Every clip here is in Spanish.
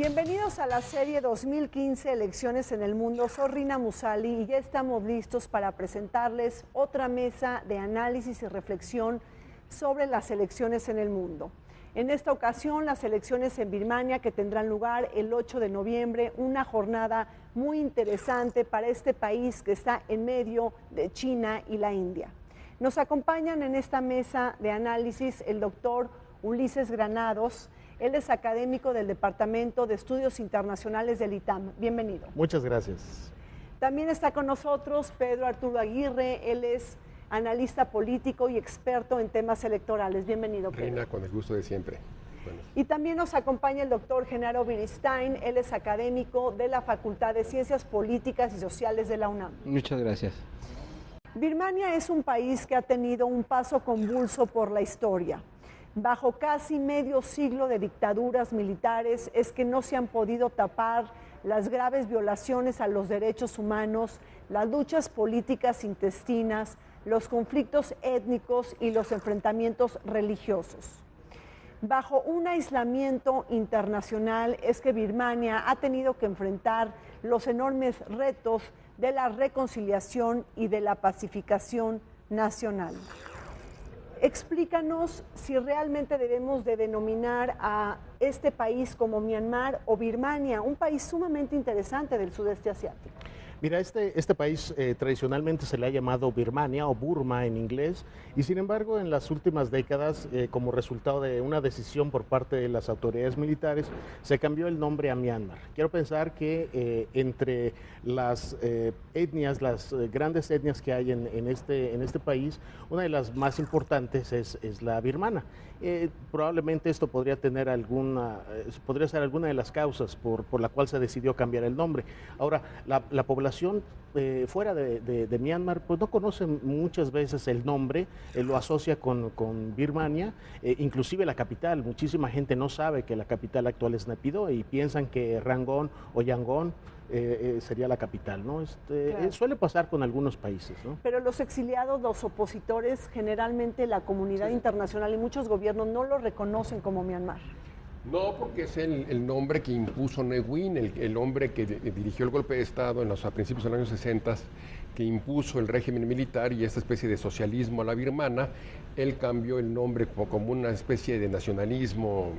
Bienvenidos a la serie 2015 Elecciones en el Mundo. Soy Rina Musali y ya estamos listos para presentarles otra mesa de análisis y reflexión sobre las elecciones en el mundo. En esta ocasión, las elecciones en Birmania, que tendrán lugar el 8 de noviembre, una jornada muy interesante para este país que está en medio de China y la India. Nos acompañan en esta mesa de análisis el doctor Ulises Granados. Él es académico del Departamento de Estudios Internacionales del ITAM. Bienvenido. Muchas gracias. También está con nosotros Pedro Arturo Aguirre. Él es analista político y experto en temas electorales. Bienvenido, Pedro. Reina, con el gusto de siempre. Bueno. Y también nos acompaña el doctor Genaro Beristain. Él es académico de la Facultad de Ciencias Políticas y Sociales de la UNAM. Muchas gracias. Birmania es un país que ha tenido un paso convulso por la historia. Bajo casi medio siglo de dictaduras militares es que no se han podido tapar las graves violaciones a los derechos humanos, las luchas políticas intestinas, los conflictos étnicos y los enfrentamientos religiosos. Bajo un aislamiento internacional es que Birmania ha tenido que enfrentar los enormes retos de la reconciliación y de la pacificación nacional. Explícanos si realmente debemos de denominar a este país como Myanmar o Birmania, un país sumamente interesante del sudeste asiático. Mira, este país tradicionalmente se le ha llamado Birmania o Burma en inglés, y sin embargo en las últimas décadas, como resultado de una decisión por parte de las autoridades militares, se cambió el nombre a Myanmar. Quiero pensar que entre las etnias, las grandes etnias que hay en este país, una de las más importantes es la birmana. Probablemente esto podría tener podría ser alguna de las causas por la cual se decidió cambiar el nombre. Ahora, la población fuera de Myanmar pues no conoce muchas veces el nombre, lo asocia con Birmania, inclusive la capital. Muchísima gente no sabe que la capital actual es Naypyidaw y piensan que Rangoon o Yangon sería la capital, ¿no? Claro. Suele pasar con algunos países, ¿no? Pero los exiliados, los opositores, generalmente la comunidad internacional y muchos gobiernos no lo reconocen como Myanmar. No, porque es el nombre que impuso Ne Win, el hombre que dirigió el golpe de Estado a principios de los años 60, que impuso el régimen militar y esta especie de socialismo a la birmana. Él cambió el nombre como una especie de nacionalismo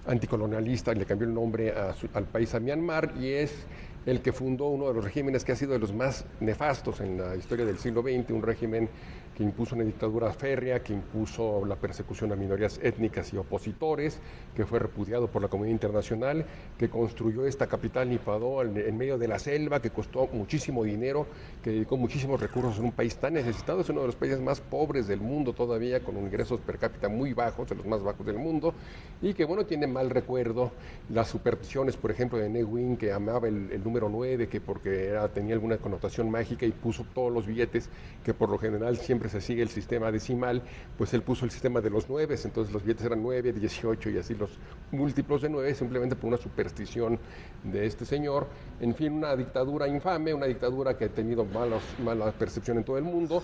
anticolonialista, le cambió el nombre al país, a Myanmar, y es el que fundó uno de los regímenes que ha sido de los más nefastos en la historia del siglo XX, un régimen que impuso una dictadura férrea, que impuso la persecución a minorías étnicas y opositores, que fue repudiado por la comunidad internacional, que construyó esta capital Naypyidaw en medio de la selva, que costó muchísimo dinero, que dedicó muchísimos recursos en un país tan necesitado. Es uno de los países más pobres del mundo todavía, con ingresos per cápita muy bajos, de los más bajos del mundo, y que bueno, tiene mal recuerdo las supersticiones, por ejemplo, de Ne Win, que amaba el número 9, que porque tenía alguna connotación mágica, y puso todos los billetes, que por lo general siempre se sigue el sistema decimal, pues él puso el sistema de los 9, entonces los billetes eran 9, 18 y así los múltiplos de 9, simplemente por una superstición de este señor. En fin, una dictadura infame, una dictadura que ha tenido mala percepción en todo el mundo,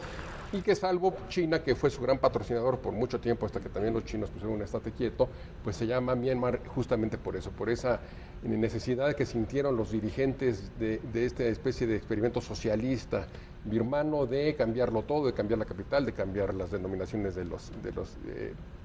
y que salvo China, que fue su gran patrocinador por mucho tiempo, hasta que también los chinos pusieron un estate quieto, pues se llama Myanmar justamente por eso, por esa necesidad que sintieron los dirigentes de esta especie de experimento socialista birmano, de cambiarlo todo, de cambiar la capital, de cambiar las denominaciones de los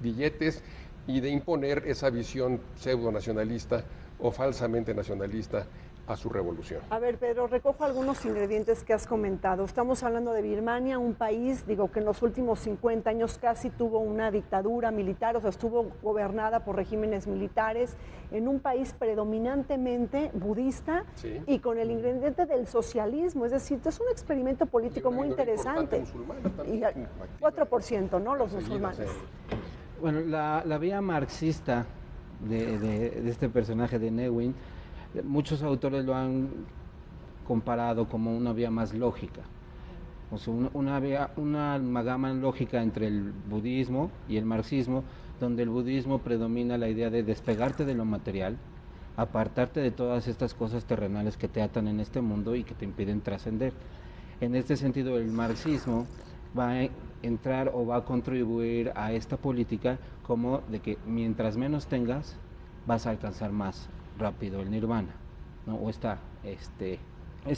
billetes, y de imponer esa visión pseudo nacionalista o falsamente nacionalista a su revolución. A ver, Pedro, recojo algunos ingredientes que has comentado. Estamos hablando de Birmania, un país, que en los últimos 50 años casi tuvo una dictadura militar, o sea, estuvo gobernada por regímenes militares, en un país predominantemente budista, sí, y con el ingrediente del socialismo, es decir, es un experimento político muy interesante. Y 4%, ¿no? Los musulmanes. Bueno, la vía marxista de este personaje de Ne Win, muchos autores lo han comparado como una vía más lógica, o sea, una amalgama lógica entre el budismo y el marxismo, donde el budismo predomina la idea de despegarte de lo material, apartarte de todas estas cosas terrenales que te atan en este mundo y que te impiden trascender. En este sentido, el marxismo va a entrar o va a contribuir a esta política como de que mientras menos tengas, vas a alcanzar más. rápido el nirvana, ¿no? O esta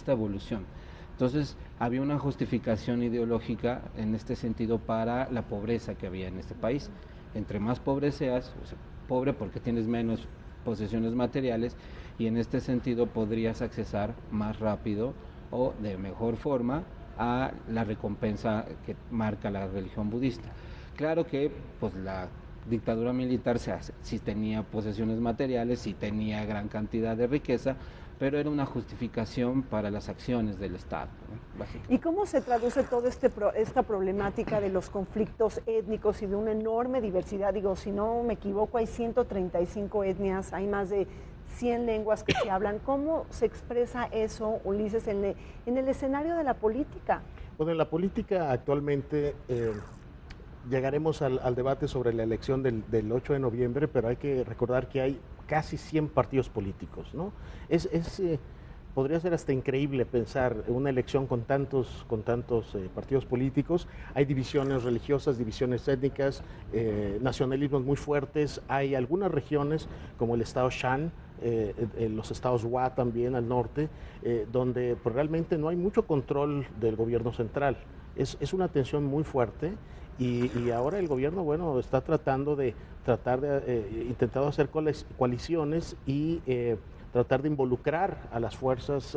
evolución. Entonces, había una justificación ideológica en este sentido para la pobreza que había en este país. Entre más pobre seas, o sea, pobre porque tienes menos posesiones materiales, y en este sentido podrías accesar más rápido o de mejor forma a la recompensa que marca la religión budista. Claro que pues la dictadura militar sí tenía posesiones materiales, sí tenía gran cantidad de riqueza, pero era una justificación para las acciones del Estado, ¿no? Básicamente. ¿Y cómo se traduce toda esta problemática de los conflictos étnicos y de una enorme diversidad? Digo, si no me equivoco, hay 135 etnias, hay más de 100 lenguas que se hablan. ¿Cómo se expresa eso, Ulises, en el escenario de la política? Bueno, en la política actualmente llegaremos al debate sobre la elección del 8 de noviembre, pero hay que recordar que hay casi 100 partidos políticos, ¿no? Podría ser hasta increíble pensar una elección con tantos partidos políticos. Hay divisiones religiosas, divisiones étnicas, nacionalismos muy fuertes. Hay algunas regiones, como el estado Shan, los estados Wa también al norte, donde pues, realmente no hay mucho control del gobierno central. Es una tensión muy fuerte. Y ahora el gobierno, bueno, está intentado hacer coaliciones y tratar de involucrar a las fuerzas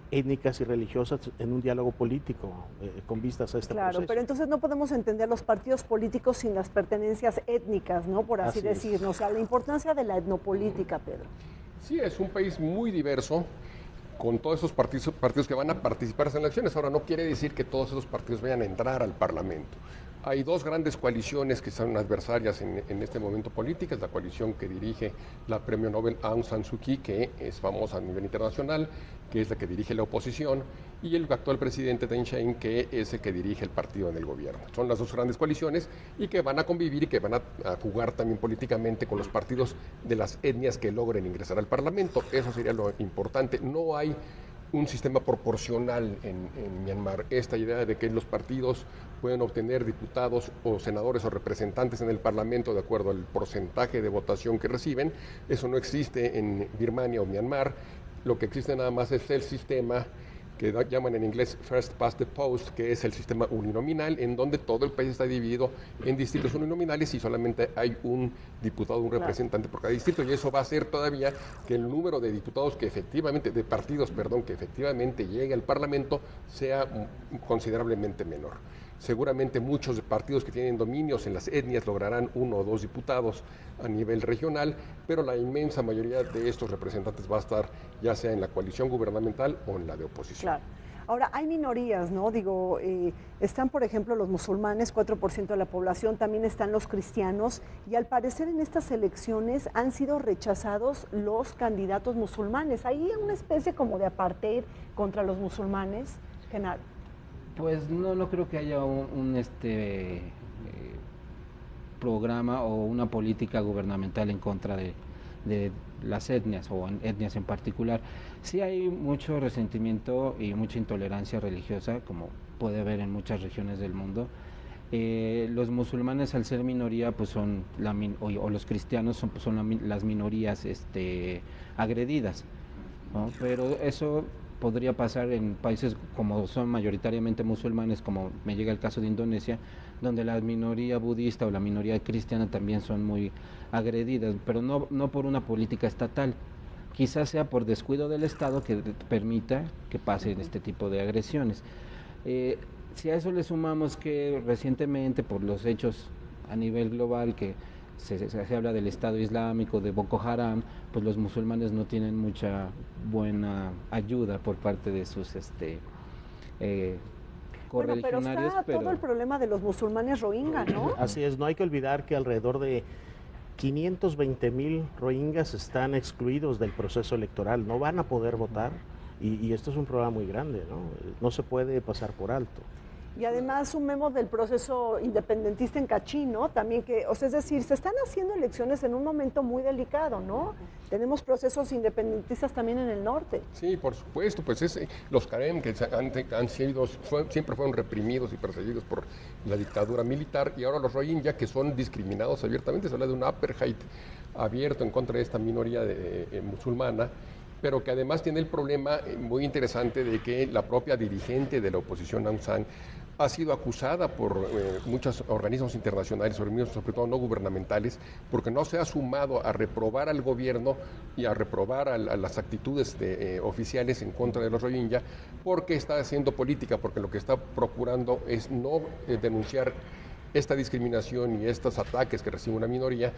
étnicas y religiosas en un diálogo político con vistas a este proceso. Claro, pero entonces no podemos entender los partidos políticos sin las pertenencias étnicas, ¿no? Por así decirlo. O sea, la importancia de la etnopolítica, Pedro. Sí, es un país muy diverso, con todos esos partidos que van a participar en las elecciones. Ahora, no quiere decir que todos esos partidos vayan a entrar al Parlamento. Hay dos grandes coaliciones que son adversarias en este momento político. Es la coalición que dirige la premio Nobel Aung San Suu Kyi, que es famosa a nivel internacional, que es la que dirige la oposición, y el actual presidente Thein Sein, que es el que dirige el partido en el gobierno. Son las dos grandes coaliciones y que van a convivir y que van a jugar también políticamente con los partidos de las etnias que logren ingresar al Parlamento. Eso sería lo importante. No hay un sistema proporcional en Myanmar. Esta idea de que los partidos pueden obtener diputados o senadores o representantes en el Parlamento de acuerdo al porcentaje de votación que reciben, eso no existe en Birmania o Myanmar. Lo que existe nada más es el sistema que llaman en inglés First Past the Post, que es el sistema uninominal, en donde todo el país está dividido en distritos uninominales y solamente hay un diputado, un representante por cada distrito, y eso va a hacer todavía que el número de diputados que efectivamente, de partidos, perdón, que efectivamente llegue al Parlamento sea considerablemente menor. Seguramente muchos partidos que tienen dominios en las etnias lograrán 1 o 2 diputados a nivel regional, pero la inmensa mayoría de estos representantes va a estar ya sea en la coalición gubernamental o en la de oposición. Claro. Ahora, hay minorías, ¿no? Digo, están, por ejemplo, los musulmanes, 4% de la población, también están los cristianos, y al parecer en estas elecciones han sido rechazados los candidatos musulmanes. ¿Hay una especie como de apartheid contra los musulmanes? Genaro. Pues no creo que haya un programa o una política gubernamental en contra de las etnias o etnias en particular. Sí hay mucho resentimiento y mucha intolerancia religiosa, como puede haber en muchas regiones del mundo. Los musulmanes, al ser minoría, pues son o los cristianos son las minorías agredidas, ¿no? Pero eso podría pasar en países como son mayoritariamente musulmanes, como me llega el caso de Indonesia, donde la minoría budista o la minoría cristiana también son muy agredidas, pero no por una política estatal. Quizás sea por descuido del Estado que permita que pasen este tipo de agresiones. Si a eso le sumamos que recientemente, por los hechos a nivel global, que se habla del Estado Islámico, de Boko Haram, pues los musulmanes no tienen mucha buena ayuda por parte de sus correligionarios. Bueno, pero está todo el problema de los musulmanes rohingya, ¿no? Así es, no hay que olvidar que alrededor de 520,000 rohingyas están excluidos del proceso electoral, no van a poder votar, y esto es un problema muy grande, ¿no? No se puede pasar por alto. Y además sumemos del proceso independentista en Kachin, ¿no? También que, o sea, es decir, se están haciendo elecciones en un momento muy delicado, ¿no? Tenemos procesos independentistas también en el norte. Sí, por supuesto, pues los Karen que siempre fueron reprimidos y perseguidos por la dictadura militar, y ahora los Rohingya, que son discriminados abiertamente. Se habla de un apartheid abierto en contra de esta minoría musulmana, pero que además tiene el problema muy interesante de que la propia dirigente de la oposición, Aung San, ha sido acusada por muchos organismos internacionales, organismos sobre todo no gubernamentales, porque no se ha sumado a reprobar al gobierno y a reprobar a las actitudes oficiales en contra de los Rohingya, porque está haciendo política, porque lo que está procurando es no denunciar esta discriminación y estos ataques que recibe una minoría,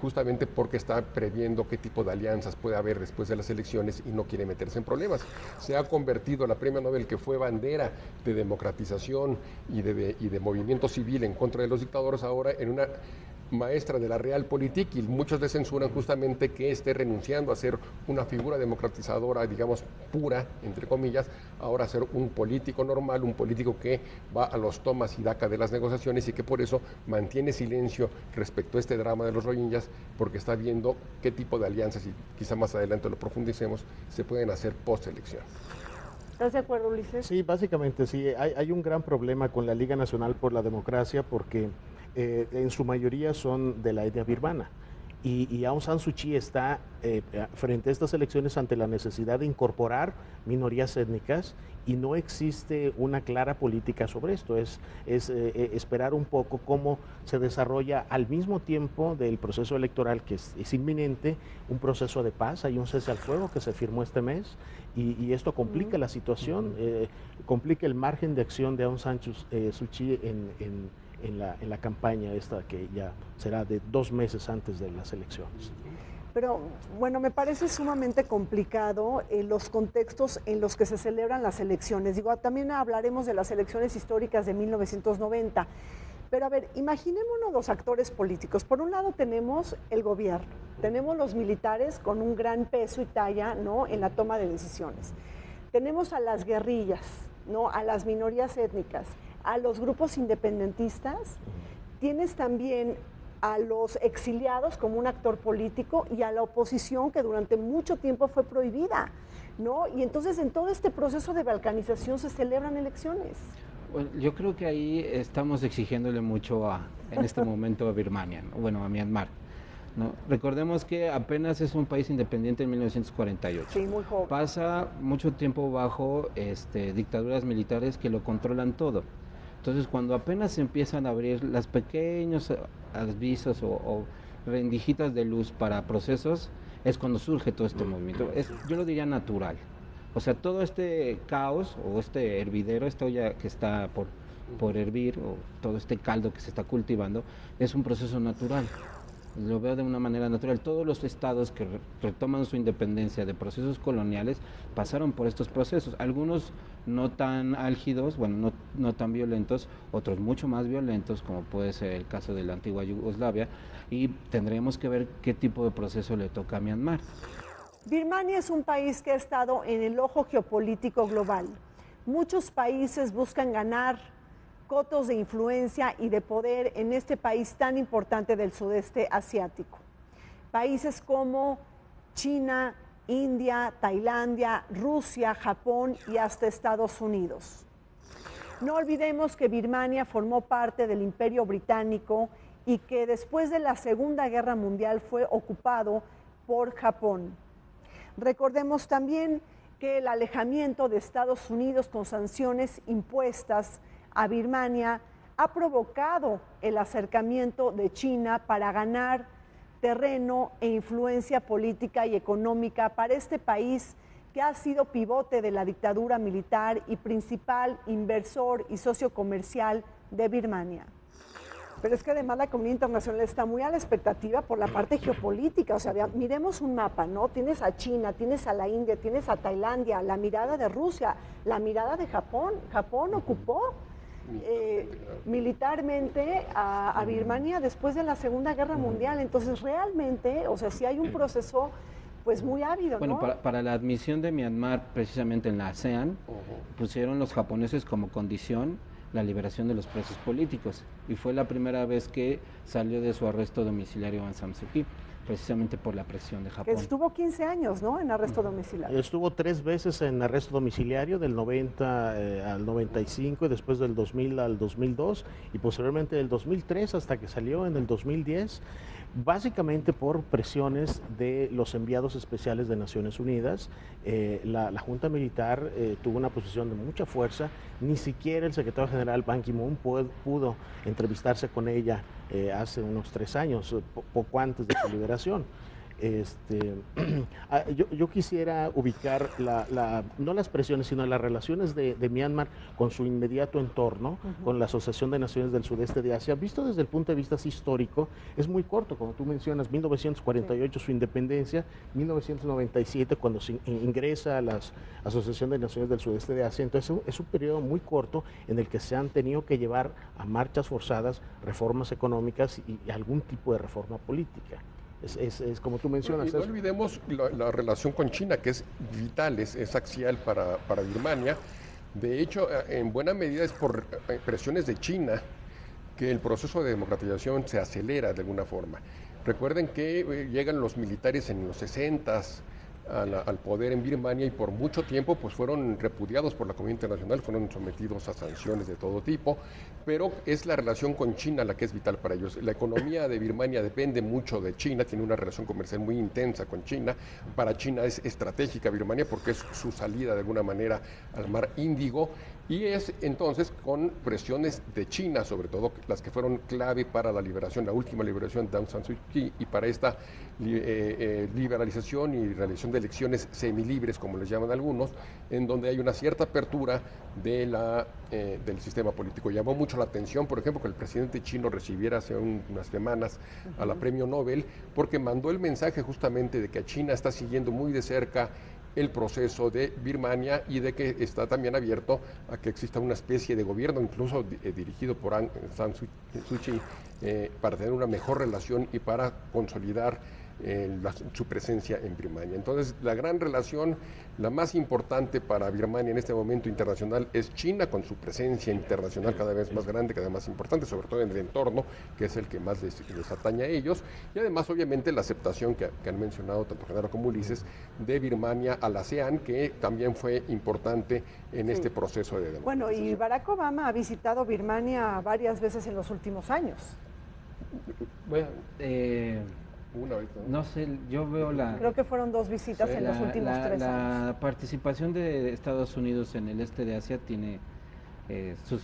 justamente porque está previendo qué tipo de alianzas puede haber después de las elecciones y no quiere meterse en problemas. Se ha convertido la premio Nobel, que fue bandera de democratización y de movimiento civil en contra de los dictadores, ahora en una maestra de la realpolitik, y muchos le censuran justamente que esté renunciando a ser una figura democratizadora, digamos, pura, entre comillas, ahora a ser un político normal, un político que va a los tomas y daca de las negociaciones y que por eso mantiene silencio respecto a este drama de los Rohingyas, porque está viendo qué tipo de alianzas, y quizá más adelante lo profundicemos, se pueden hacer post-elección. ¿Estás de acuerdo, Ulises? Sí, básicamente sí. Hay un gran problema con la Liga Nacional por la Democracia porque en su mayoría son de la etnia birmana. Y Aung San Suu Kyi está frente a estas elecciones ante la necesidad de incorporar minorías étnicas y no existe una clara política sobre esto. Es esperar un poco cómo se desarrolla al mismo tiempo del proceso electoral, que es inminente, un proceso de paz. Hay un cese al fuego que se firmó este mes y esto complica la situación, complica el margen de acción de Aung San Suu Kyi en la campaña esta que ya será de 2 meses antes de las elecciones. Pero bueno, me parece sumamente complicado los contextos en los que se celebran las elecciones. Digo, también hablaremos de las elecciones históricas de 1990. Pero a ver, imaginémonos los actores políticos. Por un lado tenemos el gobierno, tenemos los militares con un gran peso y talla, ¿no?, en la toma de decisiones. Tenemos a las guerrillas, ¿no?, a las minorías étnicas, a los grupos independentistas, tienes también a los exiliados como un actor político y a la oposición que durante mucho tiempo fue prohibida, ¿no? Y entonces en todo este proceso de balcanización se celebran elecciones. Bueno, yo creo que ahí estamos exigiéndole mucho en este momento a Birmania, ¿no? Bueno, a Myanmar, ¿no? Recordemos que apenas es un país independiente en 1948. Sí, muy joven. Pasa mucho tiempo bajo dictaduras militares que lo controlan todo. Entonces, cuando apenas se empiezan a abrir las pequeños avisos o rendijitas de luz para procesos, es cuando surge todo este movimiento. Yo lo diría natural. O sea, todo este caos o este hervidero, esta olla que está por hervir, o todo este caldo que se está cultivando, es un proceso natural. Lo veo de una manera natural. Todos los estados que retoman su independencia de procesos coloniales pasaron por estos procesos. Algunos no tan álgidos, bueno, no tan violentos, otros mucho más violentos, como puede ser el caso de la antigua Yugoslavia, y tendremos que ver qué tipo de proceso le toca a Myanmar. Birmania es un país que ha estado en el ojo geopolítico global. Muchos países buscan ganar cotos de influencia y de poder en este país tan importante del sudeste asiático. Países como China, India, Tailandia, Rusia, Japón y hasta Estados Unidos. No olvidemos que Birmania formó parte del Imperio Británico y que después de la Segunda Guerra Mundial fue ocupado por Japón. Recordemos también que el alejamiento de Estados Unidos con sanciones impuestas a Birmania ha provocado el acercamiento de China para ganar terreno e influencia política y económica para este país que ha sido pivote de la dictadura militar y principal inversor y socio comercial de Birmania. Pero es que además la comunidad internacional está muy a la expectativa por la parte geopolítica. O sea, miremos un mapa, ¿no? Tienes a China, tienes a la India, tienes a Tailandia, la mirada de Rusia, la mirada de Japón. Japón ocupó militarmente a Birmania después de la Segunda Guerra Mundial. Entonces, realmente, o sea, sí hay un proceso pues muy ávido, bueno, ¿no? Para la admisión de Myanmar, precisamente en la ASEAN, pusieron los japoneses como condición la liberación de los presos políticos, y fue la primera vez que salió de su arresto domiciliario Aung San Suu Kyi, precisamente por la presión de Japón. Que estuvo 15 años, ¿no?, en arresto domiciliario. Estuvo 3 veces en arresto domiciliario, del 90 al 95, y después del 2000 al 2002, y posteriormente del 2003 hasta que salió en el 2010. básicamente por presiones de los enviados especiales de Naciones Unidas. La Junta Militar tuvo una posición de mucha fuerza, ni siquiera el secretario general Ban Ki-moon pudo entrevistarse con ella hace unos 3 años, poco antes de su liberación. Yo quisiera ubicar no las presiones, sino las relaciones de Myanmar con su inmediato entorno, con la Asociación de Naciones del Sudeste de Asia. Visto desde el punto de vista histórico, es muy corto, como tú mencionas, 1948 su independencia, 1997 cuando se ingresa a la Asociación de Naciones del Sudeste de Asia. Entonces es un periodo muy corto en el que se han tenido que llevar a marchas forzadas reformas económicas y algún tipo de reforma política. Es como tú mencionas. Y no olvidemos la relación con China, que es vital, es axial para Birmania. De hecho, en buena medida es por presiones de China que el proceso de democratización se acelera de alguna forma. Recuerden que llegan los militares en los 60s al poder en Birmania y por mucho tiempo pues fueron repudiados por la comunidad internacional, fueron sometidos a sanciones de todo tipo, pero es la relación con China la que es vital para ellos. La economía de Birmania depende mucho de China, tiene una relación comercial muy intensa con China. Para China es estratégica Birmania porque es su salida de alguna manera al mar Índigo, y es entonces con presiones de China, sobre todo las que fueron clave para la liberación, la última liberación de Aung San Suu Kyi, y para esta liberalización y realización de elecciones semilibres, como les llaman algunos, en donde hay una cierta apertura del sistema político. Llamó mucho la atención, por ejemplo, que el presidente chino recibiera hace unas semanas a la Premio Nobel, porque mandó el mensaje justamente de que China está siguiendo muy de cerca el proceso de Birmania y de que está también abierto a que exista una especie de gobierno, incluso dirigido por Aung San Suu Kyi, para tener una mejor relación y para consolidar su presencia en Birmania. Entonces, la gran relación, la más importante para Birmania en este momento internacional, es China, con su presencia internacional cada vez más grande, cada vez más importante, sobre todo en el entorno, que es el que más les atañe a ellos, y además, obviamente, la aceptación que han mencionado tanto Genaro como Ulises, de Birmania a la ASEAN, que también fue importante en este proceso de democracia. Bueno, y Barack Obama ha visitado Birmania varias veces en los últimos años. Bueno, una vez, no sé, yo veo Creo que fueron 2 visitas en los últimos 3 años. La participación de Estados Unidos en el este de Asia tiene sus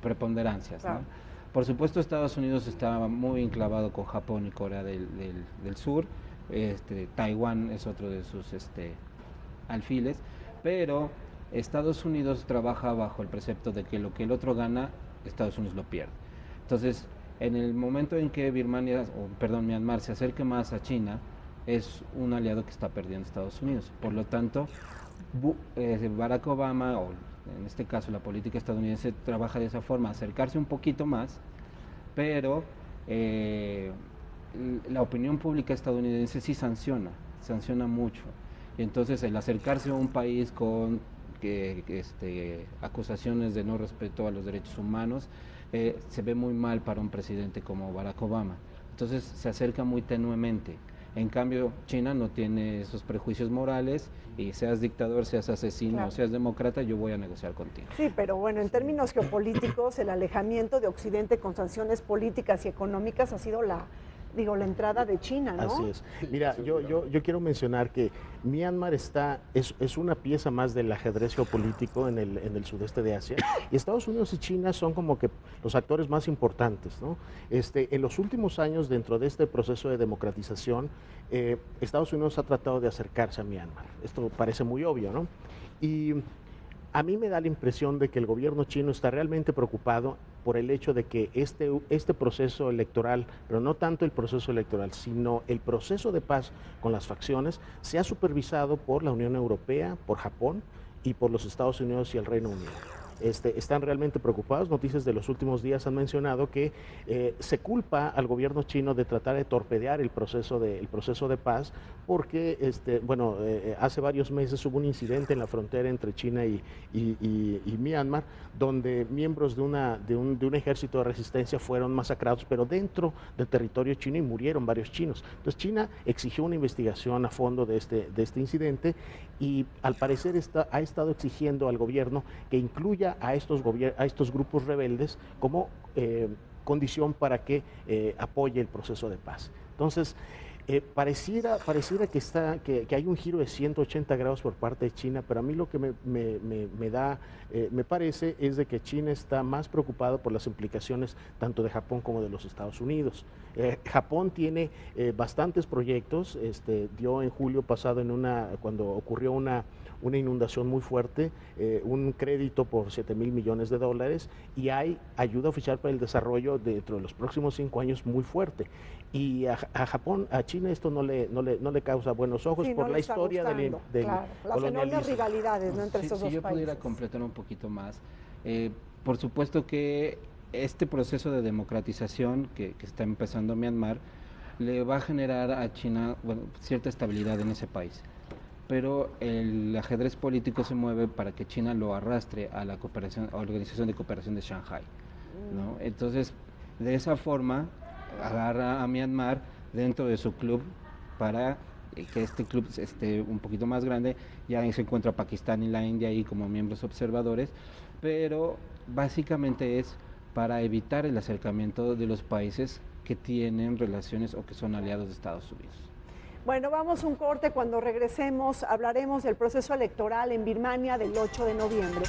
preponderancias, claro, ¿no? Por supuesto, Estados Unidos estaba muy enclavado con Japón y Corea del Sur. Taiwán es otro de sus alfiles, pero Estados Unidos trabaja bajo el precepto de que lo que el otro gana, Estados Unidos lo pierde. Entonces, en el momento en que Myanmar se acerque más a China, es un aliado que está perdiendo Estados Unidos. Por lo tanto, Barack Obama, o en este caso la política estadounidense, trabaja de esa forma, acercarse un poquito más, pero la opinión pública estadounidense sí sanciona mucho. Y entonces el acercarse a un país con acusaciones de no respeto a los derechos humanos, se ve muy mal para un presidente como Barack Obama. Entonces se acerca muy tenuemente. En cambio, China no tiene esos prejuicios morales, y seas dictador, seas asesino, claro, o seas demócrata, yo voy a negociar contigo. Sí, pero bueno, en términos geopolíticos, el alejamiento de Occidente con sanciones políticas y económicas ha sido la entrada de China, ¿no? Así es. Mira, yo quiero mencionar que Myanmar es una pieza más del ajedrez geopolítico en el sudeste de Asia, y Estados Unidos y China son como que los actores más importantes, ¿no? En los últimos años, dentro de este proceso de democratización, Estados Unidos ha tratado de acercarse a Myanmar. Esto parece muy obvio, ¿no? Y a mí me da la impresión de que el gobierno chino está realmente preocupado por el hecho de que este proceso electoral, pero no tanto el proceso electoral, sino el proceso de paz con las facciones, sea supervisado por la Unión Europea, por Japón y por los Estados Unidos y el Reino Unido. Están realmente preocupados. Noticias de los últimos días han mencionado que se culpa al gobierno chino de tratar de torpedear el proceso de paz, porque hace varios meses hubo un incidente en la frontera entre China y Myanmar, donde miembros de un ejército de resistencia fueron masacrados, pero dentro del territorio chino, y murieron varios chinos. Entonces China exigió una investigación a fondo de este incidente, y al parecer ha estado exigiendo al gobierno que incluya a estos grupos rebeldes como condición para que apoye el proceso de paz. Entonces, pareciera que hay un giro de 180 grados por parte de China, pero a mí lo que me parece es de que China está más preocupado por las implicaciones tanto de Japón como de los Estados Unidos. Japón tiene bastantes proyectos, dio en julio pasado cuando ocurrió una inundación muy fuerte, un crédito por $7,000 millones y hay ayuda oficial para el desarrollo dentro de los próximos 5 años muy fuerte. Y a China esto no le causa buenos ojos por la historia del claro, las enormes rivalidades, ¿no?, entre estos dos países. Si yo pudiera completar un poquito más, por supuesto que este proceso de democratización que está empezando Myanmar le va a generar a China cierta estabilidad en ese país. Pero el ajedrez político se mueve para que China lo arrastre a la Organización de Cooperación de Shanghái, ¿no? Entonces, de esa forma, agarra a Myanmar dentro de su club para que este club esté un poquito más grande. Ya se encuentra Pakistán y la India ahí como miembros observadores, pero básicamente es para evitar el acercamiento de los países que tienen relaciones o que son aliados de Estados Unidos. Bueno, vamos a un corte. Cuando regresemos hablaremos del proceso electoral en Birmania del 8 de noviembre.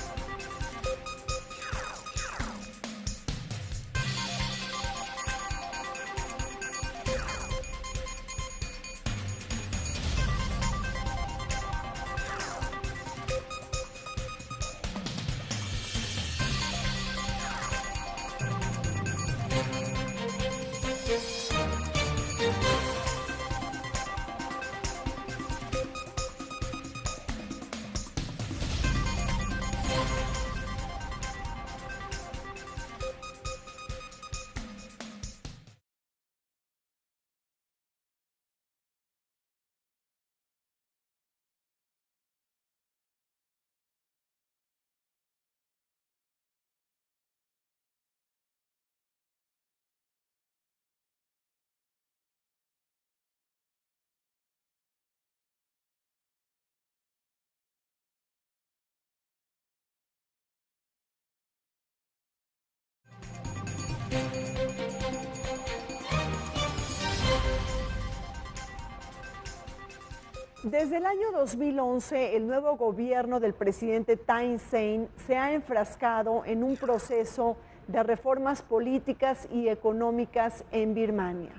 Desde el año 2011, el nuevo gobierno del presidente Thein Sein se ha enfrascado en un proceso de reformas políticas y económicas en Birmania.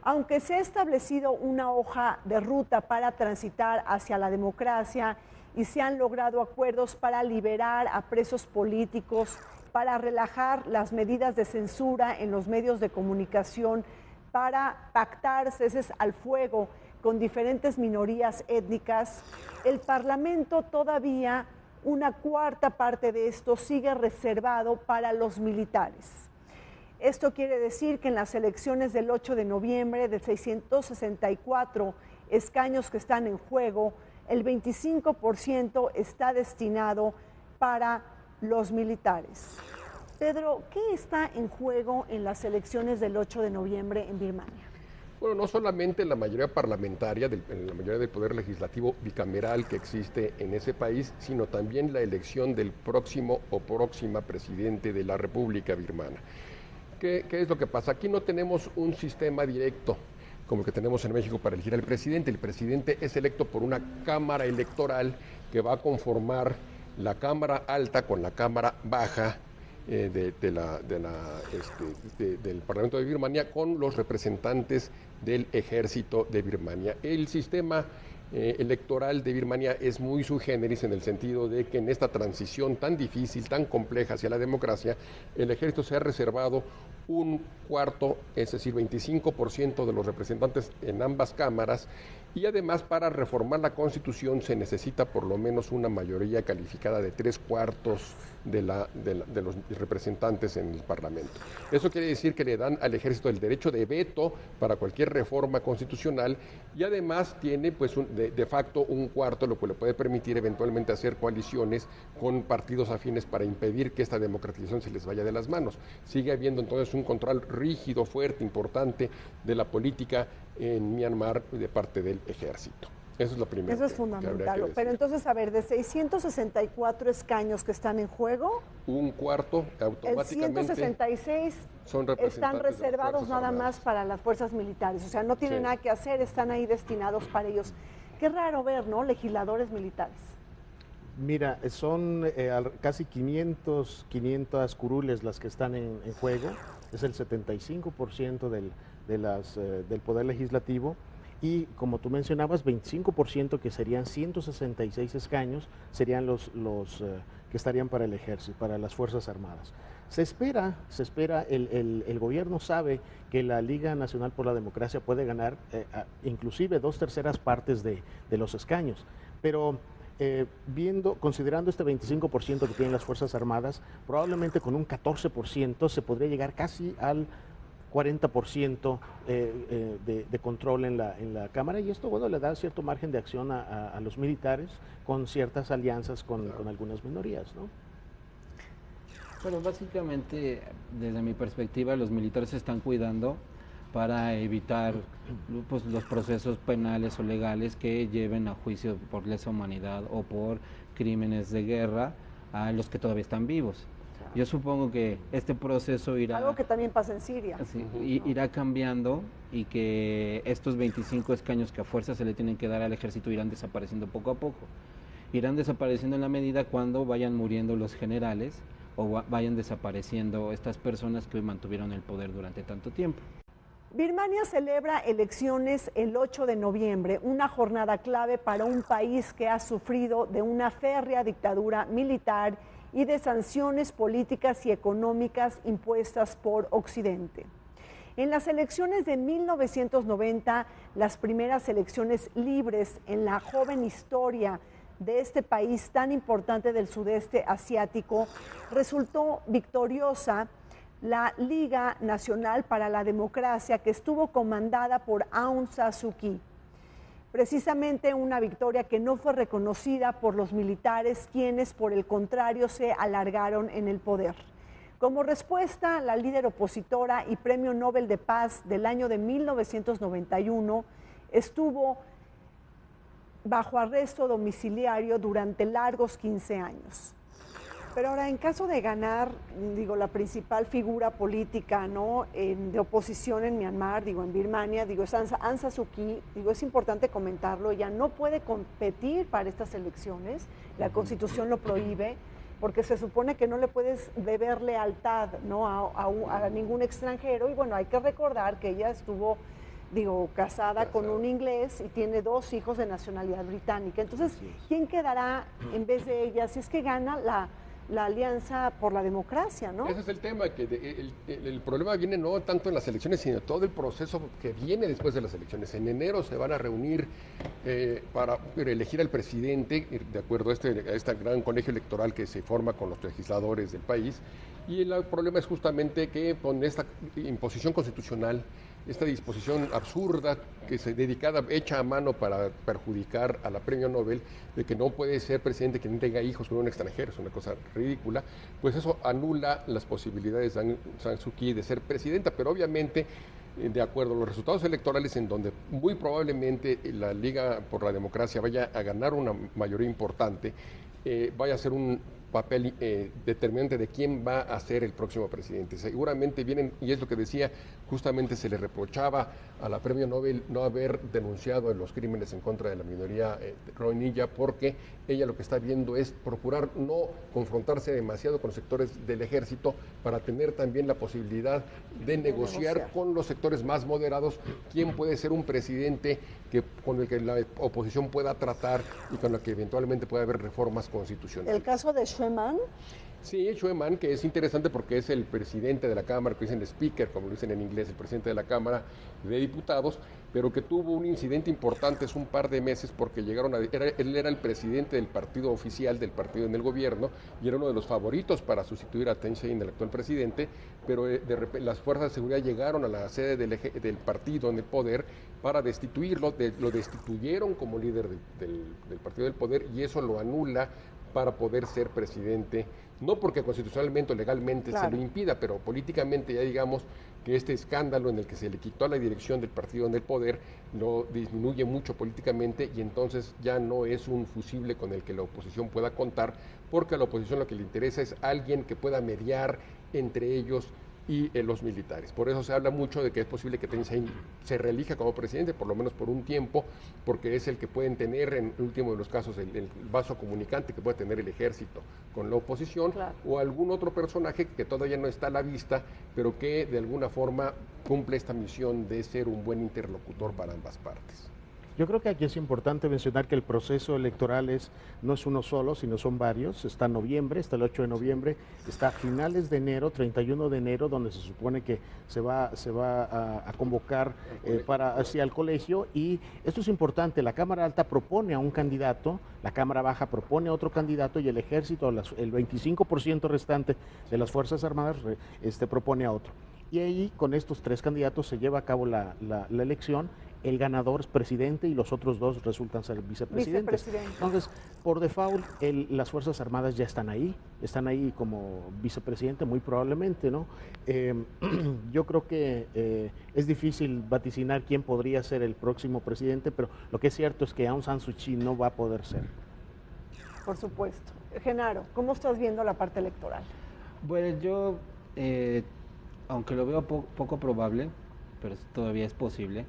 Aunque se ha establecido una hoja de ruta para transitar hacia la democracia y se han logrado acuerdos para liberar a presos políticos, para relajar las medidas de censura en los medios de comunicación, para pactar ceses al fuego con diferentes minorías étnicas, el Parlamento todavía, una cuarta parte de esto sigue reservado para los militares. Esto quiere decir que en las elecciones del 8 de noviembre, de 664 escaños que están en juego, el 25% está destinado para los militares. Pedro, ¿qué está en juego en las elecciones del 8 de noviembre en Birmania? Bueno, no solamente la mayoría parlamentaria, la mayoría del poder legislativo bicameral que existe en ese país, sino también la elección del próximo o próxima presidente de la República Birmana. ¿Qué es lo que pasa? Aquí no tenemos un sistema directo como el que tenemos en México para elegir al presidente. El presidente es electo por una cámara electoral que va a conformar la Cámara Alta con la Cámara Baja del Parlamento de Birmania, con los representantes del Ejército de Birmania. El sistema electoral de Birmania es muy sui generis en el sentido de que en esta transición tan difícil, tan compleja hacia la democracia, el Ejército se ha reservado un cuarto, es decir, 25% de los representantes en ambas cámaras, y además para reformar la Constitución se necesita por lo menos una mayoría calificada de 3/4 de los representantes en el Parlamento. Eso quiere decir que le dan al Ejército el derecho de veto para cualquier reforma constitucional, y además tiene pues de facto un cuarto, lo cual le puede permitir eventualmente hacer coaliciones con partidos afines para impedir que esta democratización se les vaya de las manos. Sigue habiendo entonces un control rígido, fuerte, importante de la política en Myanmar de parte del Ejército. Eso es lo primero. Eso es fundamental. Pero entonces, a ver, de 664 escaños que están en juego, un cuarto automáticamente. El 166 están reservados nada más para las fuerzas militares. O sea, no tienen nada que hacer, están ahí destinados para ellos. Qué raro ver, ¿no? Legisladores militares. Mira, son casi 500 curules las que están en juego. Es el 75% del Poder Legislativo. Y como tú mencionabas, 25% que serían 166 escaños serían los que estarían para el ejército, para las Fuerzas Armadas. Se espera, el gobierno sabe que la Liga Nacional por la Democracia puede ganar inclusive 2/3 partes de los escaños, pero considerando este 25% que tienen las Fuerzas Armadas, probablemente con un 14% se podría llegar casi al 40% de control en la Cámara, y esto, bueno, le da cierto margen de acción a los militares con ciertas alianzas con algunas minorías, ¿no? Pero básicamente, desde mi perspectiva, los militares se están cuidando para evitar pues, los procesos penales o legales que lleven a juicio por lesa humanidad o por crímenes de guerra a los que todavía están vivos. Yo supongo que este proceso irá... Algo que también pasa en Siria. Sí, irá cambiando, y que estos 25 escaños que a fuerza se le tienen que dar al ejército irán desapareciendo poco a poco. Irán desapareciendo en la medida cuando vayan muriendo los generales o vayan desapareciendo estas personas que mantuvieron el poder durante tanto tiempo. Birmania celebra elecciones el 8 de noviembre, una jornada clave para un país que ha sufrido de una férrea dictadura militar y de sanciones políticas y económicas impuestas por Occidente. En las elecciones de 1990, las primeras elecciones libres en la joven historia de este país tan importante del sudeste asiático, resultó victoriosa la Liga Nacional para la Democracia, que estuvo comandada por Aung San Suu Kyi. Precisamente una victoria que no fue reconocida por los militares, quienes por el contrario se alargaron en el poder. Como respuesta, la líder opositora y Premio Nobel de Paz del año de 1991 estuvo bajo arresto domiciliario durante largos 15 años. Pero ahora, en caso de ganar, la principal figura política, ¿no?, de oposición en Myanmar, en Birmania, es Aung San Suu Kyi, es importante comentarlo, ella no puede competir para estas elecciones, la Constitución lo prohíbe, porque se supone que no le puedes deber lealtad, ¿no?, a ningún extranjero, y bueno, hay que recordar que ella estuvo casada con un inglés y tiene 2 hijos de nacionalidad británica. Entonces, ¿quién quedará en vez de ella si es que gana la Alianza por la Democracia, ¿no? Ese es el tema, que el problema viene no tanto en las elecciones, sino todo el proceso que viene después de las elecciones. En enero se van a reunir para elegir al presidente, de acuerdo a este gran colegio electoral que se forma con los legisladores del país, y el problema es justamente que con esta imposición constitucional, esta disposición absurda que se hecha a mano para perjudicar a la Premio Nobel, de que no puede ser presidente quien tenga hijos con un extranjero, es una cosa ridícula, pues eso anula las posibilidades de Aung San Suu Kyi de ser presidenta, pero obviamente, de acuerdo a los resultados electorales, en donde muy probablemente la Liga por la Democracia vaya a ganar una mayoría importante, vaya a ser un papel determinante de quién va a ser el próximo presidente. Seguramente vienen, y es lo que decía, justamente se le reprochaba a la Premio Nobel no haber denunciado los crímenes en contra de la minoría rohingya, porque ella lo que está viendo es procurar no confrontarse demasiado con sectores del ejército para tener también la posibilidad de negociar con los sectores más moderados quién puede ser un presidente con el que la oposición pueda tratar y con el que eventualmente pueda haber reformas constitucionales. El caso de Chue Man. Sí, Chue Man, que es interesante porque es el presidente de la Cámara, que dicen speaker, como lo dicen en inglés, el presidente de la Cámara de Diputados, pero que tuvo un incidente importante hace un par de meses porque él era el presidente del partido oficial, del partido en el gobierno, y era uno de los favoritos para sustituir a Thein Sein, el actual presidente, pero de repente las fuerzas de seguridad llegaron a la sede del partido en el poder para destituirlo, lo destituyeron como líder del partido del poder, y eso lo anula para poder ser presidente, no porque constitucionalmente o legalmente se lo impida, pero políticamente ya digamos que este escándalo en el que se le quitó la dirección del partido en el poder lo disminuye mucho políticamente y entonces ya no es un fusible con el que la oposición pueda contar, porque a la oposición lo que le interesa es alguien que pueda mediar entre ellos y los militares. Por eso se habla mucho de que es posible que Thein Sein se reelija como presidente, por lo menos por un tiempo, porque es el que pueden tener, en el último de los casos, el vaso comunicante que puede tener el ejército con la oposición, o algún otro personaje que todavía no está a la vista, pero que de alguna forma cumple esta misión de ser un buen interlocutor para ambas partes. Yo creo que aquí es importante mencionar que el proceso electoral no es uno solo, sino son varios. Está en noviembre, está el 8 de noviembre, está a finales de enero, 31 de enero, donde se supone que se va a convocar hacia el colegio. Y esto es importante, la Cámara Alta propone a un candidato, la Cámara Baja propone a otro candidato y el ejército, el 25% restante de las Fuerzas Armadas propone a otro. Y ahí con estos tres candidatos se lleva a cabo la elección. El ganador es presidente y los otros dos resultan ser vicepresidentes. Entonces, por default, las Fuerzas Armadas ya están ahí como vicepresidente, muy probablemente, ¿no? Yo creo que es difícil vaticinar quién podría ser el próximo presidente, pero lo que es cierto es que Aung San Suu Kyi no va a poder ser. Por supuesto. Genaro, ¿cómo estás viendo la parte electoral? Bueno, yo, aunque lo veo poco probable, pero todavía es posible,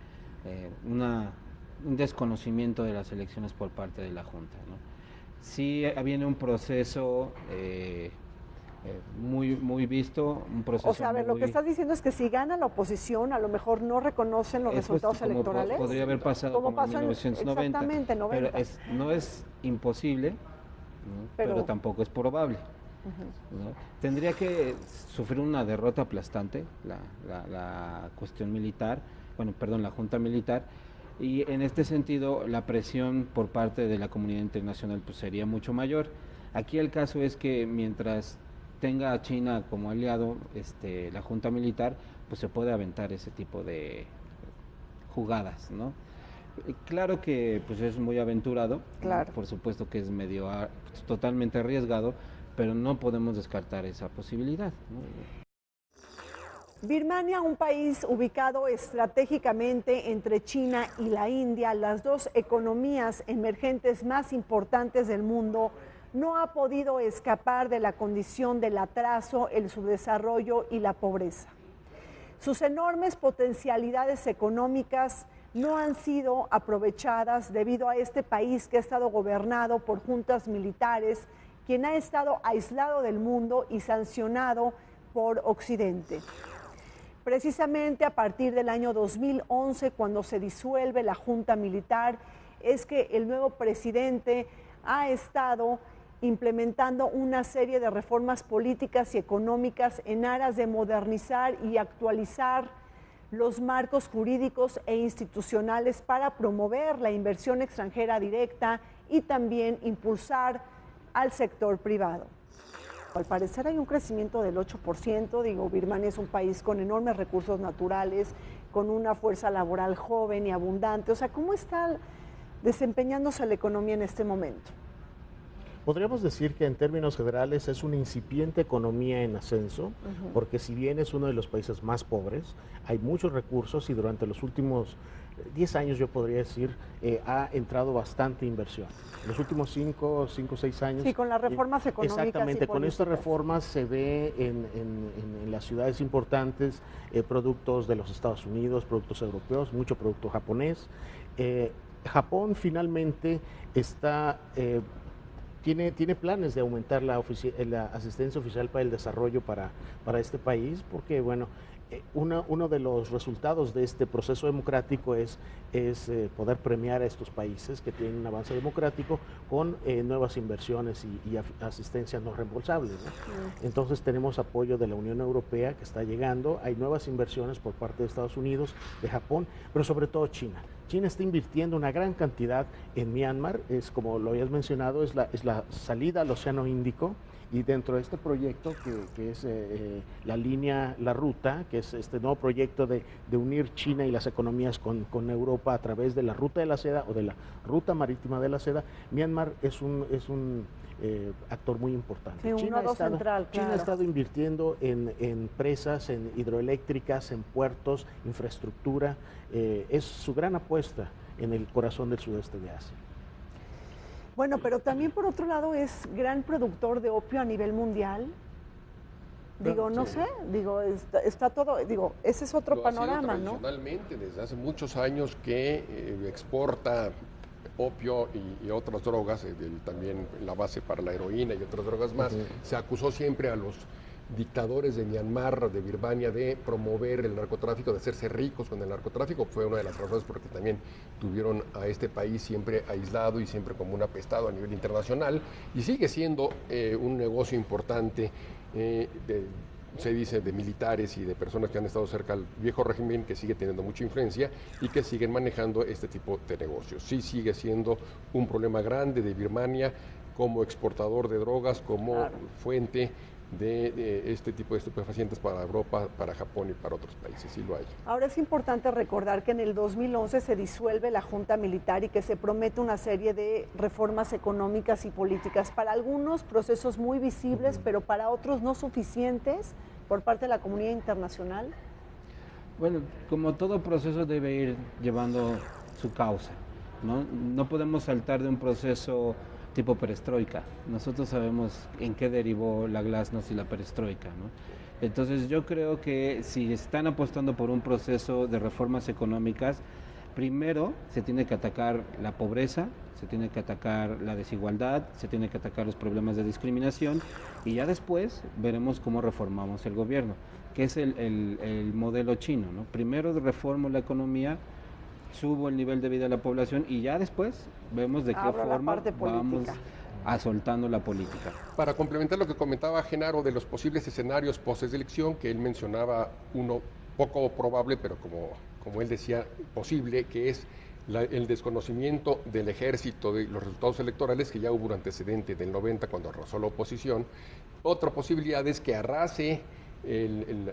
un desconocimiento de las elecciones por parte de la Junta, ¿no? Sí viene un proceso muy visto, un proceso. O sea, a ver, lo que estás diciendo es que si gana la oposición, a lo mejor no reconocen los resultados electorales. Podría haber pasado como pasó en 1990. Exactamente, 90. Pero no es imposible, ¿no? pero tampoco es probable. ¿No? Tendría que sufrir una derrota aplastante la cuestión militar, la Junta Militar, y en este sentido la presión por parte de la comunidad internacional pues sería mucho mayor. Aquí el caso es que mientras tenga a China como aliado la Junta Militar, pues se puede aventar ese tipo de jugadas, ¿no? Claro que pues es muy aventurado, claro. Por supuesto que es totalmente arriesgado, pero no podemos descartar esa posibilidad, ¿no? Birmania, un país ubicado estratégicamente entre China y la India, las dos economías emergentes más importantes del mundo, no ha podido escapar de la condición del atraso, el subdesarrollo y la pobreza. Sus enormes potencialidades económicas no han sido aprovechadas debido a este país que ha estado gobernado por juntas militares, quien ha estado aislado del mundo y sancionado por Occidente. Precisamente a partir del año 2011, cuando se disuelve la Junta Militar, es que el nuevo presidente ha estado implementando una serie de reformas políticas y económicas en aras de modernizar y actualizar los marcos jurídicos e institucionales para promover la inversión extranjera directa y también impulsar al sector privado. Al parecer hay un crecimiento del 8%, Birmania es un país con enormes recursos naturales, con una fuerza laboral joven y abundante. O sea, ¿cómo está desempeñándose la economía en este momento? Podríamos decir que en términos generales es una incipiente economía en ascenso, porque si bien es uno de los países más pobres, hay muchos recursos y durante los últimos 10 años, yo podría decir, ha entrado bastante inversión. En los últimos 5 o 6 años. Sí, con las reformas económicas. Exactamente, con estas reformas se ve en las ciudades importantes productos de los Estados Unidos, productos europeos, mucho producto japonés. Japón finalmente tiene planes de aumentar la asistencia oficial para el desarrollo para este país, porque bueno, uno de los resultados de este proceso democrático es poder premiar a estos países que tienen un avance democrático con nuevas inversiones y asistencia no reembolsable, ¿no? Entonces tenemos apoyo de la Unión Europea que está llegando, hay nuevas inversiones por parte de Estados Unidos, de Japón, pero sobre todo China. China está invirtiendo una gran cantidad en Myanmar, es como lo habías mencionado, es la salida al Océano Índico, y dentro de este proyecto que es la ruta, que es este nuevo proyecto de unir China y las economías con Europa a través de la ruta de la seda o de la ruta marítima de la seda, Myanmar es un actor muy importante. Sí, China China ha estado invirtiendo en presas, en hidroeléctricas, en puertos, infraestructura, es su gran apuesta en el corazón del sudeste de Asia. Bueno, pero también por otro lado es gran productor de opio a nivel mundial. Digo, no sé, digo, está todo, digo, ese es otro panorama, ¿no? Tradicionalmente, desde hace muchos años que exporta opio y otras drogas, también la base para la heroína y otras drogas más. Se acusó siempre a los dictadores de Myanmar, de Birmania, de promover el narcotráfico, de hacerse ricos con el narcotráfico. Fue una de las razones porque también tuvieron a este país siempre aislado y siempre como un apestado a nivel internacional, y sigue siendo un negocio importante se dice de militares y de personas que han estado cerca al viejo régimen, que sigue teniendo mucha influencia y que siguen manejando este tipo de negocios. Sí sigue siendo un problema grande de Birmania como exportador de drogas, como fuente de este tipo de estupefacientes para Europa, para Japón y para otros países, sí lo hay. Ahora es importante recordar que en el 2011 se disuelve la Junta Militar y que se promete una serie de reformas económicas y políticas, para algunos procesos muy visibles, pero para otros no suficientes por parte de la comunidad internacional. Bueno, como todo proceso debe ir llevando su causa, ¿no? No podemos saltar de un proceso tipo perestroika. Nosotros sabemos en qué derivó la glasnost y la perestroika, ¿no? Entonces yo creo que si están apostando por un proceso de reformas económicas, primero se tiene que atacar la pobreza, se tiene que atacar la desigualdad, se tiene que atacar los problemas de discriminación, y ya después veremos cómo reformamos el gobierno, que es el modelo chino, ¿no? Primero reformo la economía, subo el nivel de vida de la población y ya después vemos de qué forma vamos soltando la política. Para complementar lo que comentaba Genaro de los posibles escenarios post-elección, que él mencionaba uno poco probable, pero como él decía, posible, que es el desconocimiento del ejército de los resultados electorales, que ya hubo un antecedente del 90 cuando arrasó la oposición. Otra posibilidad es que arrase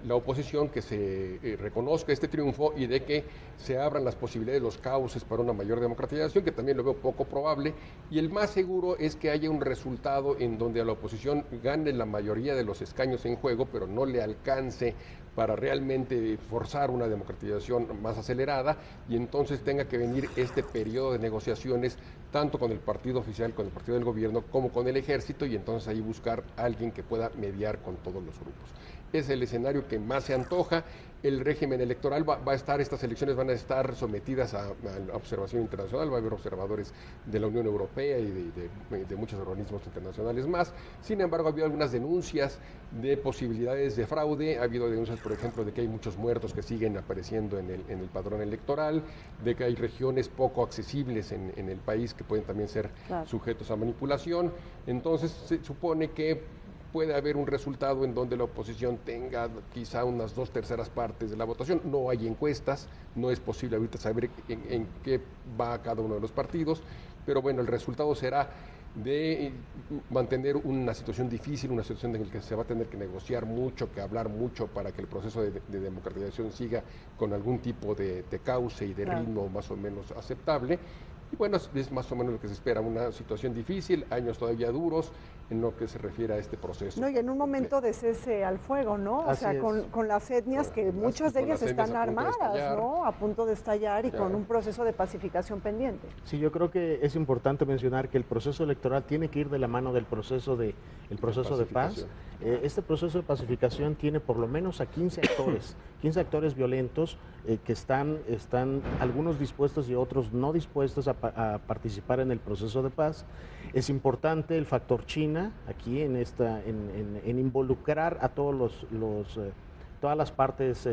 la oposición, que se reconozca este triunfo y de que se abran las posibilidades, los cauces para una mayor democratización, que también lo veo poco probable, y el más seguro es que haya un resultado en donde a la oposición gane la mayoría de los escaños en juego, pero no le alcance para realmente forzar una democratización más acelerada, y entonces tenga que venir este periodo de negociaciones tanto con el partido oficial, con el partido del gobierno, como con el ejército, y entonces ahí buscar a alguien que pueda mediar con todos los grupos. Es el escenario que más se antoja. El régimen electoral va a estar, estas elecciones van a estar sometidas a observación internacional, va a haber observadores de la Unión Europea y de muchos organismos internacionales más. Sin embargo, ha habido algunas denuncias de posibilidades de fraude, ha habido denuncias, por ejemplo, de que hay muchos muertos que siguen apareciendo en el padrón electoral, de que hay regiones poco accesibles en el país que pueden también ser sujetos a manipulación. Entonces, se supone que puede haber un resultado en donde la oposición tenga quizá unas 2/3 partes de la votación. No hay encuestas, no es posible ahorita saber en qué va cada uno de los partidos, pero bueno, el resultado será de mantener una situación difícil, una situación en la que se va a tener que negociar mucho, que hablar mucho para que el proceso de democratización siga con algún tipo de cauce y de ritmo más o menos aceptable. Y bueno, es más o menos lo que se espera, una situación difícil, años todavía duros en lo que se refiere a este proceso. No, y en un momento de cese al fuego, ¿no? O sea, con las etnias, que muchas de ellas están armadas, ¿no? A punto de estallar y con un proceso de pacificación pendiente. Sí, yo creo que es importante mencionar que el proceso electoral tiene que ir de la mano del proceso de paz. Este proceso de pacificación tiene por lo menos a 15 actores violentos que están algunos dispuestos y otros no dispuestos a participar en el proceso de paz. Es importante el factor China aquí en involucrar a todos todas las partes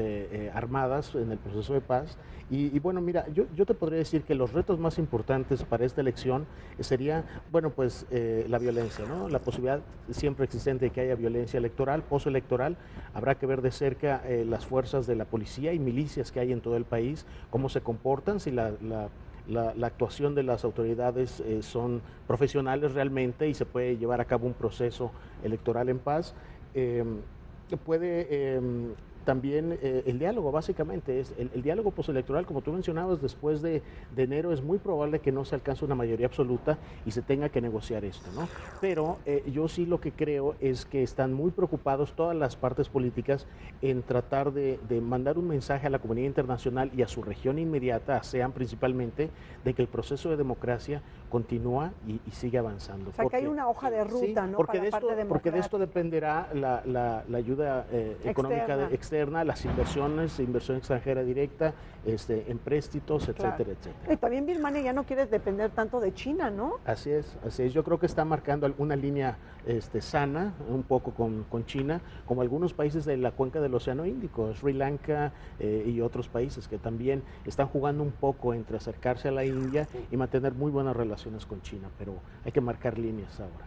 armadas en el proceso de paz. Y bueno, mira, yo te podría decir que los retos más importantes para esta elección sería, bueno, pues la violencia, ¿no? La posibilidad siempre existente de que haya violencia electoral, postelectoral. Habrá que ver de cerca las fuerzas de la policía y milicias que hay en todo el país, cómo se comportan, si la actuación de las autoridades son profesionales realmente y se puede llevar a cabo un proceso electoral en paz. También el diálogo, básicamente, es el diálogo postelectoral, como tú mencionabas, después de enero es muy probable que no se alcance una mayoría absoluta y se tenga que negociar esto, ¿no? Pero yo sí lo que creo es que están muy preocupados todas las partes políticas en tratar de mandar un mensaje a la comunidad internacional y a su región inmediata, ASEAN principalmente, de que el proceso de democracia continúa y sigue avanzando. O sea, que hay una hoja de ruta, sí, ¿no? Porque de esto dependerá la ayuda económica externa, las inversiones, inversión extranjera directa, empréstitos, etcétera, etcétera. Y también Birmania ya no quiere depender tanto de China, ¿no? Así es. Yo creo que está marcando una línea sana, un poco con China, como algunos países de la cuenca del Océano Índico, Sri Lanka y otros países que también están jugando un poco entre acercarse a la India y mantener muy buenas relaciones con China, pero hay que marcar líneas ahora.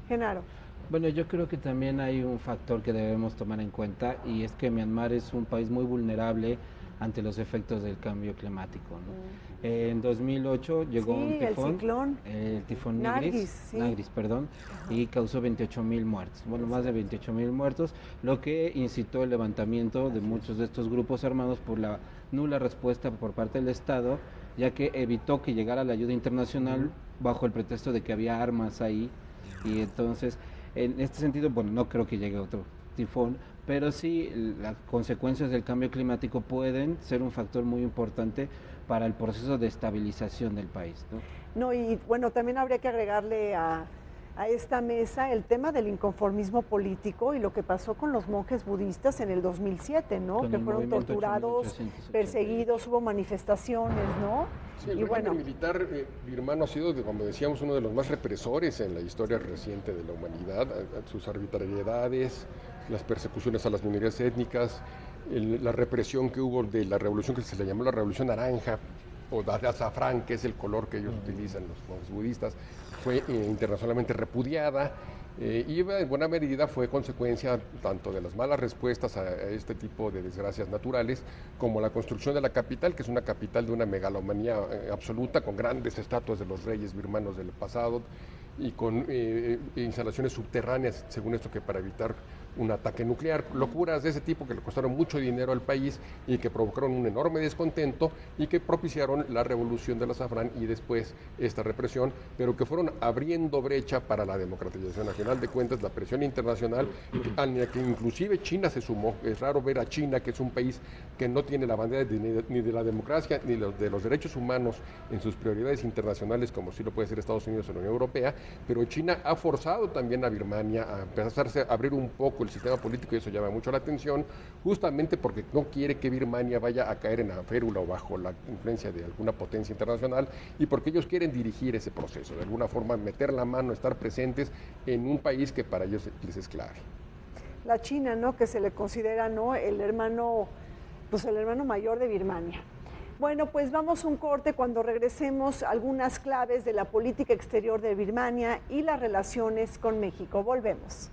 Genaro. Bueno, yo creo que también hay un factor que debemos tomar en cuenta y es que Myanmar es un país muy vulnerable ante los efectos del cambio climático, ¿no? En 2008 llegó un tifón, el tifón Nagris, y causó 28,000 muertos, bueno, más de 28,000 muertos, lo que incitó el levantamiento de muchos de estos grupos armados por la nula respuesta por parte del Estado, ya que evitó que llegara la ayuda internacional bajo el pretexto de que había armas ahí, y entonces en este sentido, bueno, no creo que llegue otro tifón, pero sí las consecuencias del cambio climático pueden ser un factor muy importante para el proceso de estabilización del país, ¿no? No, y bueno, también habría que agregarle a esta mesa el tema del inconformismo político y lo que pasó con los monjes budistas en el 2007, ¿no? Que fueron torturados, perseguidos, hubo manifestaciones, ¿no? Sí, el régimen militar birmano ha sido, como decíamos, uno de los más represores en la historia reciente de la humanidad. Sus arbitrariedades, las persecuciones a las minorías étnicas, la represión que hubo de la revolución que se le llamó la Revolución Naranja, o de azafrán, que es el color que ellos utilizan los monjes budistas, fue internacionalmente repudiada y en buena medida fue consecuencia tanto de las malas respuestas a este tipo de desgracias naturales como la construcción de la capital, que es una capital de una megalomanía absoluta, con grandes estatuas de los reyes birmanos del pasado y con instalaciones subterráneas, según esto, que para evitar un ataque nuclear. Locuras de ese tipo que le costaron mucho dinero al país y que provocaron un enorme descontento y que propiciaron la revolución del azafrán y después esta represión, pero que fueron abriendo brecha para la democratización. Al final de cuentas, la presión internacional, a la que inclusive China se sumó. Es raro ver a China, que es un país que no tiene la bandera ni de la democracia ni de los derechos humanos en sus prioridades internacionales, como sí lo puede ser Estados Unidos o la Unión Europea, pero China ha forzado también a Birmania a empezarse a abrir un poco el sistema político, y eso llama mucho la atención, justamente porque no quiere que Birmania vaya a caer en la férula o bajo la influencia de alguna potencia internacional, y porque ellos quieren dirigir ese proceso, de alguna forma meter la mano, estar presentes en un país que para ellos les es clave. La China, ¿no? Que se le considera, ¿no?, el hermano mayor de Birmania. Bueno, pues vamos a un corte. Cuando regresemos, algunas claves de la política exterior de Birmania y las relaciones con México. Volvemos.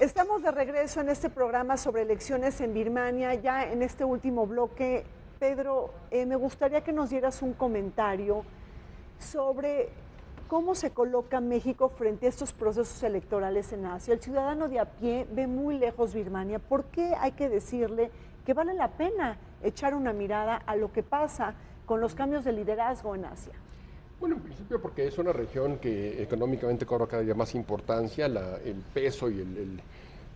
Estamos de regreso en este programa sobre elecciones en Birmania. Ya en este último bloque, Pedro, me gustaría que nos dieras un comentario sobre cómo se coloca México frente a estos procesos electorales en Asia. El ciudadano de a pie ve muy lejos Birmania. ¿Por qué hay que decirle que vale la pena echar una mirada a lo que pasa con los cambios de liderazgo en Asia? Bueno, en principio porque es una región que económicamente cobra cada día más importancia, el peso y el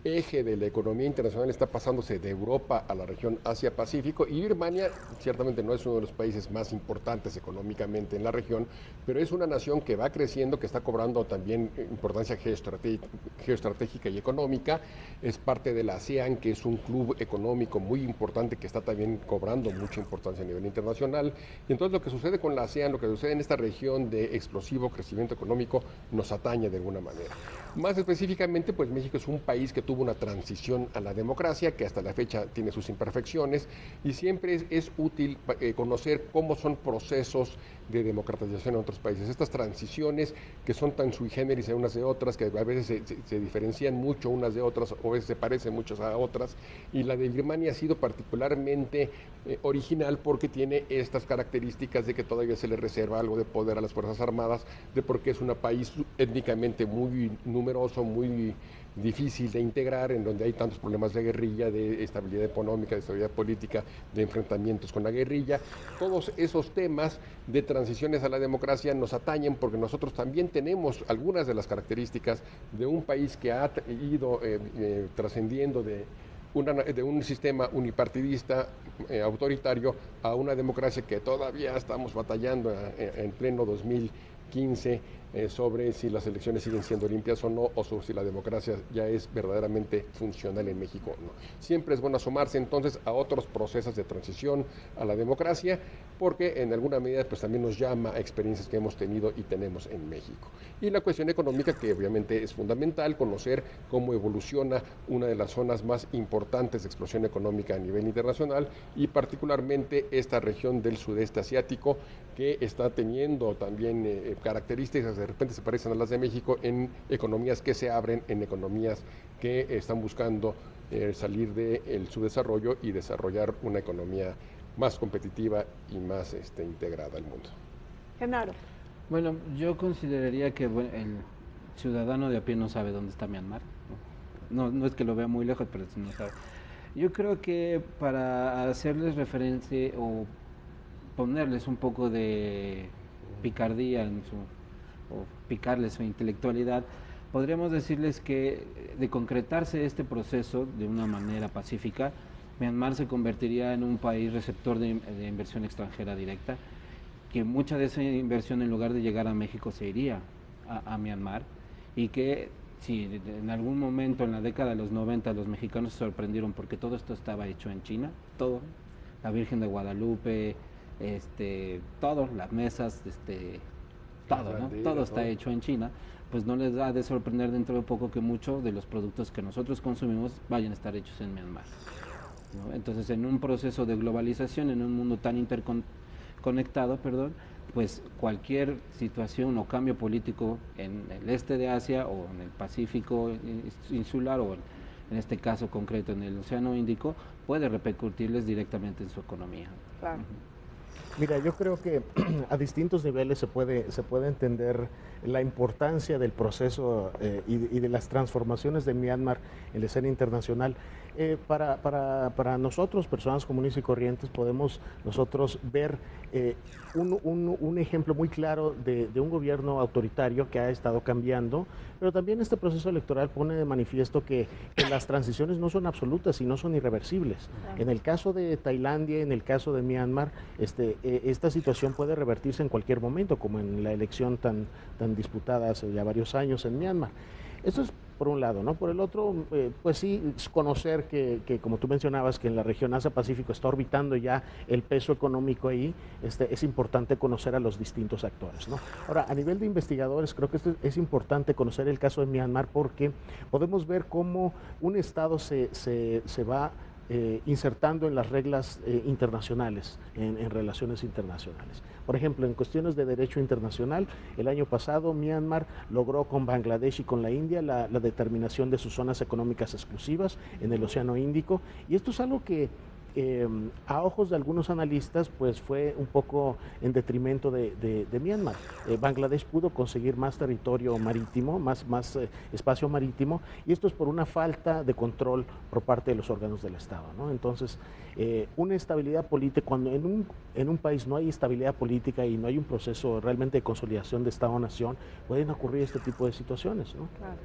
eje de la economía internacional está pasándose de Europa a la región Asia-Pacífico, y Birmania ciertamente no es uno de los países más importantes económicamente en la región, pero es una nación que va creciendo, que está cobrando también importancia geoestratégica y económica. Es parte de la ASEAN, que es un club económico muy importante que está también cobrando mucha importancia a nivel internacional. Y entonces lo que sucede con la ASEAN, lo que sucede en esta región de explosivo crecimiento económico, nos atañe de alguna manera. Más específicamente, pues México es un país que tuvo una transición a la democracia, que hasta la fecha tiene sus imperfecciones, y siempre es útil conocer cómo son procesos de democratización en otros países. Estas transiciones que son tan sui generis unas de otras, que a veces se diferencian mucho unas de otras, o a veces se parecen muchas a otras, y la de Birmania ha sido particularmente original porque tiene estas características de que todavía se le reserva algo de poder a las Fuerzas Armadas, de porque es un país étnicamente muy numeroso, muy difícil de integrar, en donde hay tantos problemas de guerrilla, de estabilidad económica, de estabilidad política, de enfrentamientos con la guerrilla. Todos esos temas de transiciones a la democracia nos atañen porque nosotros también tenemos algunas de las características de un país que ha ido trascendiendo de un sistema unipartidista autoritario a una democracia que todavía estamos batallando en pleno 2015 sobre si las elecciones siguen siendo limpias o no, o sobre si la democracia ya es verdaderamente funcional en México o no. Siempre es bueno asomarse entonces a otros procesos de transición a la democracia, porque en alguna medida pues también nos llama a experiencias que hemos tenido y tenemos en México. Y la cuestión económica, que obviamente es fundamental, conocer cómo evoluciona una de las zonas más importantes de explosión económica a nivel internacional, y particularmente esta región del sudeste asiático, que está teniendo también características de repente se parecen a las de México, en economías que se abren, en economías que están buscando salir del subdesarrollo y desarrollar una economía más competitiva y más integrada al mundo. Genaro. Bueno, yo consideraría que el ciudadano de a pie no sabe dónde está Myanmar. No es que lo vea muy lejos, pero no sabe. Yo creo que para hacerles referencia o ponerles un poco de picardía o picarles su intelectualidad, podríamos decirles que de concretarse este proceso de una manera pacífica, Myanmar se convertiría en un país receptor de inversión extranjera directa, que mucha de esa inversión, en lugar de llegar a México, se iría a Myanmar, y que si en algún momento en la década de los 90 los mexicanos se sorprendieron porque todo esto estaba hecho en China, todo, la Virgen de Guadalupe, todo, las mesas, todo, ¿no? Todo está hecho en China, pues no les da de sorprender dentro de poco que muchos de los productos que nosotros consumimos vayan a estar hechos en Myanmar, ¿no? Entonces, en un proceso de globalización, en un mundo tan interconectado, pues cualquier situación o cambio político en el este de Asia o en el Pacífico insular, o en este caso concreto en el Océano Índico, puede repercutirles directamente en su economía. Claro. Mira, yo creo que a distintos niveles se puede entender la importancia del proceso y de las transformaciones de Myanmar en la escena internacional. Para nosotros, personas comunes y corrientes, podemos nosotros ver un ejemplo muy claro de un gobierno autoritario que ha estado cambiando, pero también este proceso electoral pone de manifiesto que las transiciones no son absolutas y no son irreversibles. En el caso de Tailandia, en el caso de Myanmar, esta situación puede revertirse en cualquier momento, como en la elección tan disputada hace ya varios años en Myanmar. Esto es por un lado, ¿no? Por el otro, pues sí, conocer que como tú mencionabas, que en la región Asia-Pacífico está orbitando ya el peso económico ahí, es importante conocer a los distintos actores, ¿no? Ahora, a nivel de investigadores, creo que es importante conocer el caso de Myanmar, porque podemos ver cómo un Estado se va insertando en las reglas internacionales, en relaciones internacionales. Por ejemplo, en cuestiones de derecho internacional, el año pasado Myanmar logró con Bangladesh y con la India la determinación de sus zonas económicas exclusivas en el Océano Índico, y esto es algo que a ojos de algunos analistas pues fue un poco en detrimento de Myanmar. Bangladesh pudo conseguir más territorio marítimo, más espacio marítimo, y esto es por una falta de control por parte de los órganos del Estado, ¿no? Entonces, una estabilidad política, cuando en un país no hay estabilidad política y no hay un proceso realmente de consolidación de Estado-nación, pueden ocurrir este tipo de situaciones, ¿no? Claro.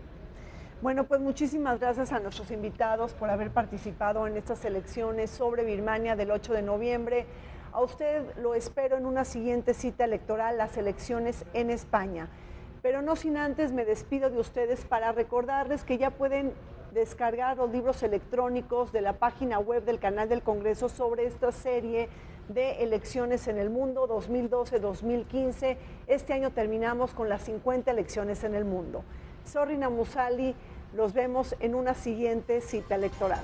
Bueno, pues muchísimas gracias a nuestros invitados por haber participado en estas elecciones sobre Birmania del 8 de noviembre. A usted lo espero en una siguiente cita electoral, las elecciones en España. Pero no sin antes me despido de ustedes para recordarles que ya pueden descargar los libros electrónicos de la página web del canal del Congreso sobre esta serie de elecciones en el mundo 2012-2015. Este año terminamos con las 50 elecciones en el mundo. Zorrina Musali, los vemos en una siguiente cita electoral.